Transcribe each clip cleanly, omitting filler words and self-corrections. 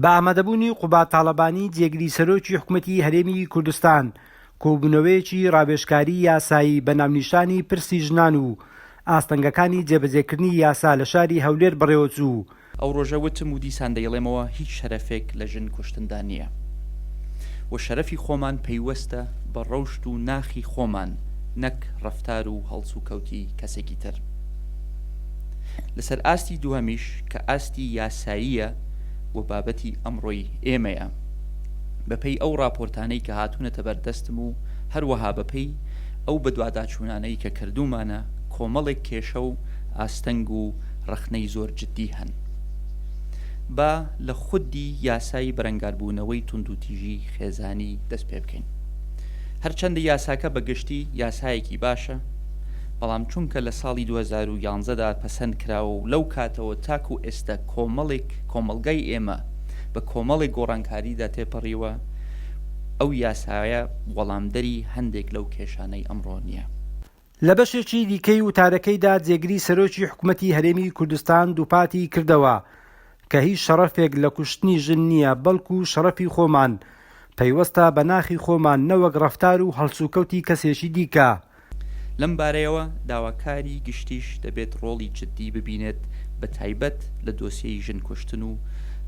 بە ئامادەبوونی قوبات تاڵەبانی جێگیری سەرۆکی حکوومەتی هەرێمی کوردستان کۆبوونەوەیەکی ڕابێژکاری یاسایی بە ناونیشانی پرسی ژنان و ئاستەنگەکانی جێبەجێکردنی یاسا لە شاری هەولێر بەڕێوەچوو. ئەو ڕۆژە وتم و دیسان دەیڵێمەوە هیچ شەرەفێک لە ژن کوشتندا نییە و شەرەفی خۆمان پەیوەستە بە ڕەوشت و ناخی خۆمان نەک ڕەفتار و هەڵس و کەوتی کەسێکی تر. لەسەر ئاستی دووەمیش کە ئاستی یاساییە و بابەتی ئەمڕۆی ئێمەیە بەپەی ئەو راپۆرتانەی کە هاتوونەتە بەردەستم و هەروەها بەپەی ئەو بەدواداچوونانەی کە کردومانە کۆمەڵێک کێشە و ئاستەنگ و ڕەخنەی زۆر جددی هەن. با لە خودی یاسایی بەرەنگاربوونەوەی توندوتیژی خێزانی دەست پێ بکەین. هەرچەندە یاساکە بەگشتی یاسایەکی باشە، بەڵام چونکە لە ساڵی 2011دا پەسەند کراوە و لەو کاتەوە تاکو ئێستا کۆمەلگای ئێمە بە کۆمەڵێک گۆڕانکاریدا تێپەڕیوە، ئەو یاسایە وەڵامدەری هەندێک لەو کێشانەی ئەمڕۆ نییە. لە بەشێکی دیکەی وتارەکەیدا جێگیری سەرۆکی حکوومەتی هەرێمی کوردستان دووپاتی کردەوە کە هیچ شەڕەفێک لە کوشتنی ژن نییە، بەڵکو شەڕەفی خۆمان پەیوەستە بە ناخی خۆمان نەوەک ڕەفتار و هەڵسوکەوتی کەسێکی دیکە. لەم بارەیەوە داواکاری گشتیش دەبێت ڕۆڵی جددی ببینێت بە تایبەت لە دۆسیەی ژن کوشتن و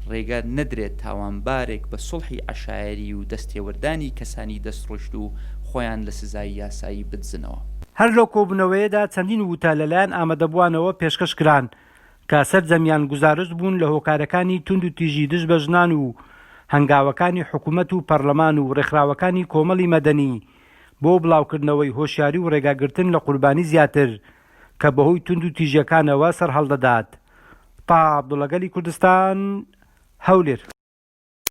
ڕێگە نەدرێت تاوانبارێک بە سوڵحی عەشایری و دەستێوەردانی کەسانی دەستڕۆشت و خۆیان لە سزای یاسایی بدزنەوە. هەر لەو کۆبوونەوەیەدا چەندین وتە لەلایەن ئامادەبووانەوە پێشکەش کران کە سەرجەمیان گوزارش بوون لە هۆکارەکانی توندوتیژی دژ بە ژنان و هەنگاوەکانی حکوومەت و پەرلەمان و ڕێکخراوەکانی کۆمەڵی مەدەنی بۆ بڵاوکردنەوەی هۆشیاری و ڕێگاگرتن لە قوربانی زیاتر کە بەهۆی توندوتیژیەکانەوە سەرهەڵدەدات. تا عەبدوڵەگەلی کوردستان، هەولێر.